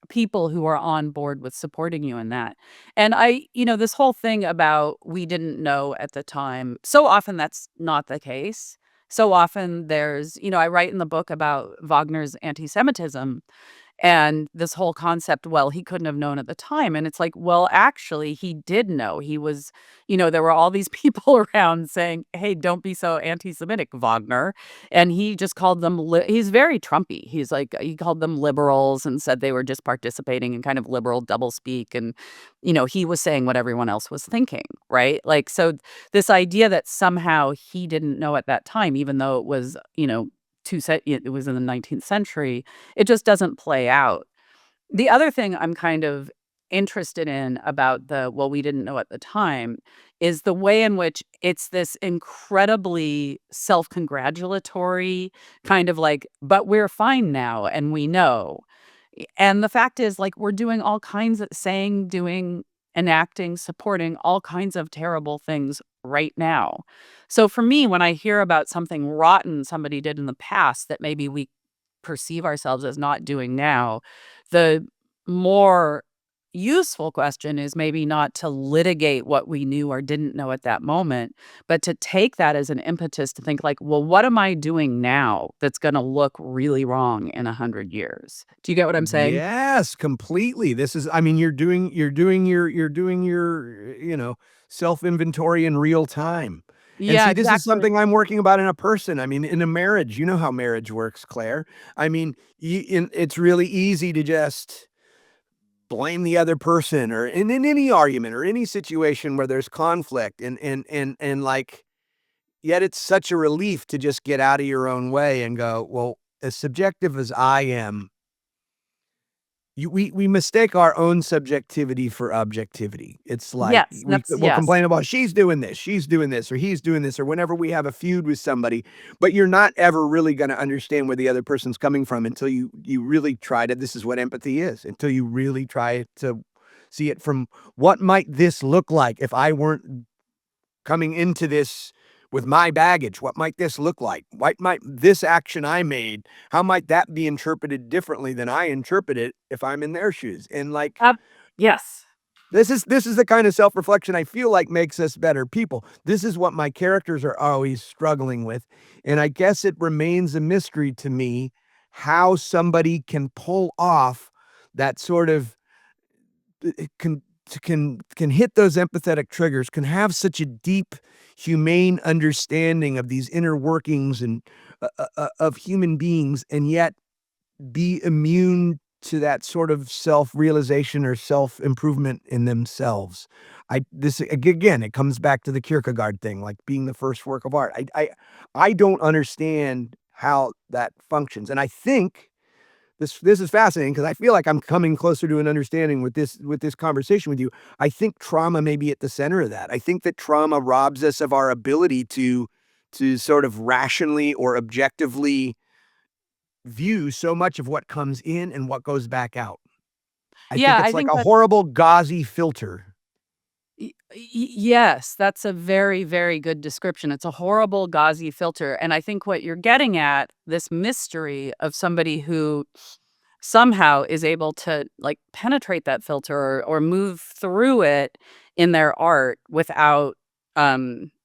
people who are on board with supporting you in that. And this whole thing about we didn't know at the time, so often that's not the case. So often I write in the book about Wagner's anti Semitism and this whole concept, well, he couldn't have known at the time. And it's like, well, actually, he did know. There were all these people around saying, hey, don't be so anti Semitic, Wagner. And he just called them, he's very Trumpy. He's like, he called them liberals and said they were just participating in kind of liberal doublespeak. And, he was saying what everyone else was thinking, right? Like, so this idea that somehow he didn't know at that time, even though it was, it was in the 19th century, it just doesn't play out. The other thing I'm kind of interested in about well, we didn't know at the time is the way in which it's this incredibly self-congratulatory kind of like, but we're fine now and we know. And the fact is, like, we're doing all kinds of saying, doing, enacting, supporting all kinds of terrible things right now. So for me, when I hear about something rotten somebody did in the past that maybe we perceive ourselves as not doing now, the more useful question is maybe not to litigate what we knew or didn't know at that moment, but to take that as an impetus to think like, well, what am I doing now that's going to look really wrong in 100 years? Do you get what I'm saying? yes, completely. This is you're doing your, self-inventory in real time. And Yeah, see, this is exactly. something I'm working about in a person. In a marriage, you know how marriage works, Claire. It's really easy to just blame the other person or in any argument or any situation where there's conflict and like yet it's such a relief to just get out of your own way and go, well, as subjective as I am, we mistake our own subjectivity for objectivity. It's like Yes, that's we'll yes. complain about she's doing this, or he's doing this, or whenever we have a feud with somebody, but you're not ever really gonna understand where the other person's coming from until you really try to this is what empathy is, until you really try to see it from what might this look like if I weren't coming into this with my baggage? What might this look like? What might this action I made, how might that be interpreted differently than I interpret it if I'm in their shoes? And like, Ab yes. this is the kind of self-reflection I feel like makes us better people. This is what my characters are always struggling with. And I guess it remains a mystery to me how somebody can pull off that sort of it can hit those empathetic triggers, can have such a deep, humane understanding of these inner workings and of human beings, and yet be immune to that sort of self-realization or self-improvement in themselves. Again, it comes back to the Kierkegaard thing, like being the first work of art. I don't understand how that functions, and I think this is fascinating because I feel like I'm coming closer to an understanding with this conversation with you. I think trauma may be at the center of that. I think that trauma robs us of our ability to sort of rationally or objectively view so much of what comes in and what goes back out. I think Yeah, it's I like think a that horrible gauzy filter. Yes, that's a very, very good description. It's a horrible gauzy filter, and I think what you're getting at, this mystery of somebody who somehow is able to, like, penetrate that filter or move through it in their art without,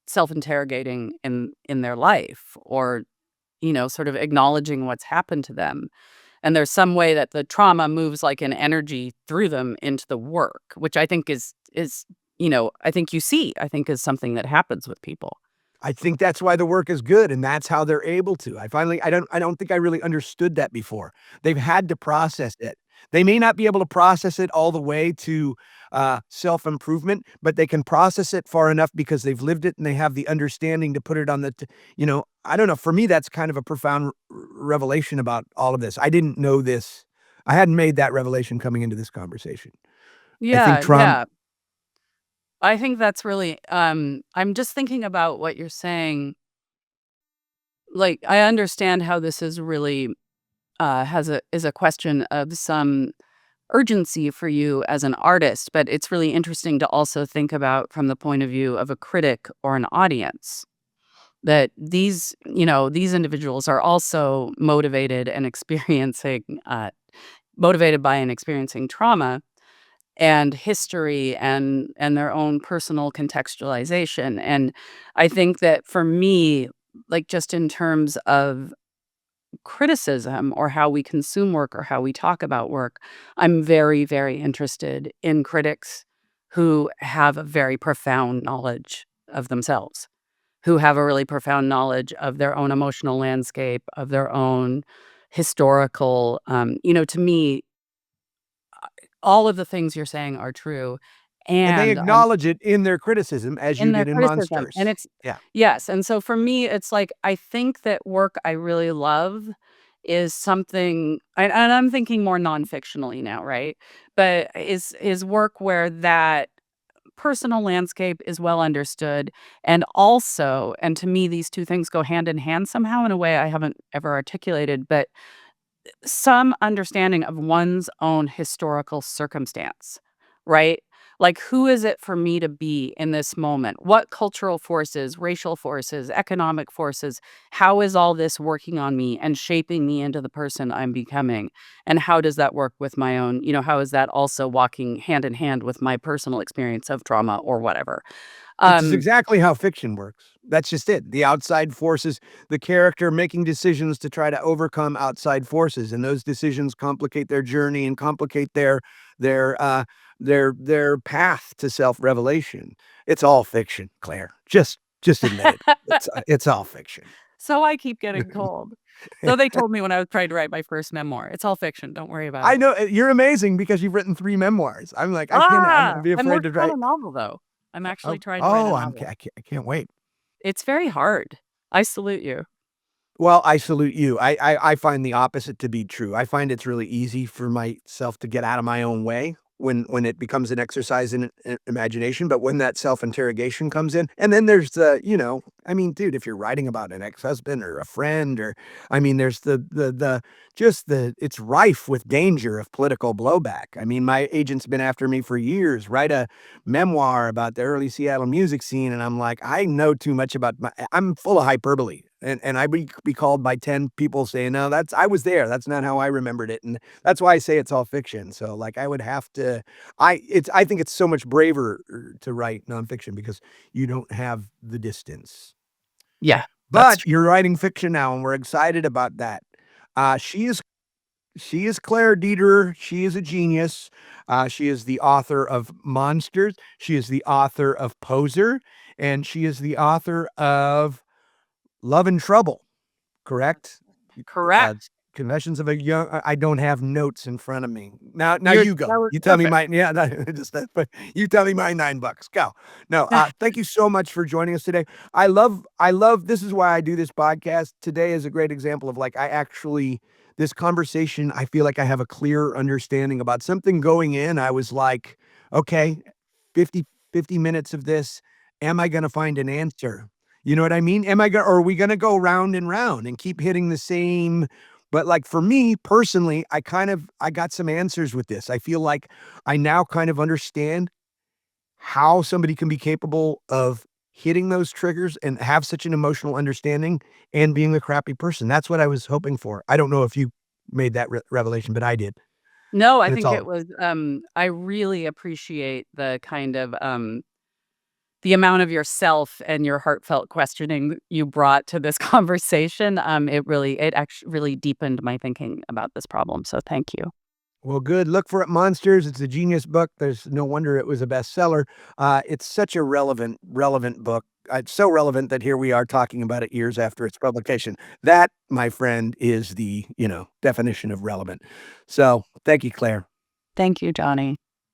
self-interrogating in their life or, sort of acknowledging what's happened to them. And there's some way that the trauma moves like an energy through them into the work, which I think is, I think I think is something that happens with people. I think that's why the work is good, and that's how they're able to. I don't think I really understood that before. They've had to process it. They may not be able to process it all the way to, self-improvement, but they can process it far enough because they've lived it and they have the understanding to put it on the I don't know, for me, that's kind of a profound revelation about all of this. I didn't know this. I hadn't made that revelation coming into this conversation. I think Yeah, trauma. yeah. I think that's really I'm just thinking about what you're saying. Like, I understand how this is really has a is a question of some urgency for you as an artist, but it's really interesting to also think about from the point of view of a critic or an audience. That these individuals are also motivated and experiencing, motivated by and experiencing trauma and history and their own personal contextualization. And I think that for me, like just in terms of criticism or how we consume work or how we talk about work, I'm very, very interested in critics who have a very profound knowledge of themselves, who have a really profound knowledge of their own emotional landscape, of their own historical, to me, all of the things you're saying are true. And they And acknowledge it in their criticism as in you their did in criticism, and Monsters. it's Yeah. yes, and so for me, it's like, I think that work I really love is something and I'm thinking more non-fictionally now, right? But is work where that personal landscape is well understood, and also and to me, these 2 things go hand in hand somehow in a way I haven't ever articulated, but some understanding of one's own historical circumstance, right? Like, who is it for me to be in this moment? What cultural forces, racial forces, economic forces, how is all this working on me and shaping me into the person I'm becoming? And how does that work with my own, how is that also walking hand in hand with my personal experience of trauma or whatever? Which is Um, exactly how fiction works. That's just it. The outside forces, the character making decisions to try to overcome outside forces, and those decisions complicate their journey and complicate their, uh, their path to self-revelation. It's all fiction, Claire. Just admit it. It's all fiction. so I keep getting told. So they told me when I was trying to write my first memoir. It's all fiction. Don't worry about I it. know, you're amazing because you've written 3 memoirs. I'm like, I can't I'd be I'm afraid to working on write. a novel, though. I'm actually Oh, trying to write a oh, novel. I can't wait. It's very hard. I salute you. Well, I salute you. I find the opposite to be true. I find it's really easy for myself to get out of my own way when it becomes an exercise in imagination, but when that self-interrogation comes in, and then there's I mean, dude, if you're writing about an ex-husband or a friend or I mean, there's the just the it's rife with danger of political blowback. I mean, my agent's been after me for years, write a memoir about the early Seattle music scene, and I'm like, I know too much about I'm full of hyperbole, and I'd be called by 10 people saying, "No, that's I was there. That's not how I remembered it," and that's why I say it's all fiction. So, like, I would have to I think it's so much braver to write nonfiction because you don't have the distance. Yeah, that's But true. you're writing fiction now, and we're excited about that. Uh, she is she is Claire Dederer. She is a genius. She is the author of Monsters. She is the author of Poser, and she is the author of Love and Trouble, correct? Uh, Correct. Confessions of a Young I don't have notes in front of me. Now You're you that go. was You tell me perfect. my yeah, just that, but you tell me my $9. Go. No, thank you so much for joining us today. I love this is why I do this podcast. Today is a great example of like I actually this conversation, I feel like I have a clear understanding about something going in. I was like, okay, 50 minutes of this. Am I gonna find an answer? You know what I mean? Am I gonna or are we gonna go round and round and keep hitting the same but, like, for me, personally, I got some answers with this. I feel like I now kind of understand how somebody can be capable of hitting those triggers and have such an emotional understanding and being a crappy person. That's what I was hoping for. I don't know if you made that revelation, but I did. No, I And it's think all it was, I really appreciate the kind of, the amount of yourself and your heartfelt questioning you brought to this conversation. It actually really deepened my thinking about this problem. So thank you. well, good. Look for it, Monsters. It's a genius book. There's no wonder it was a bestseller. It's such a relevant book. It's so relevant that here we are talking about it years after its publication. That, my friend, is the definition of relevant. So, thank you, Claire. Thank you, Johnny.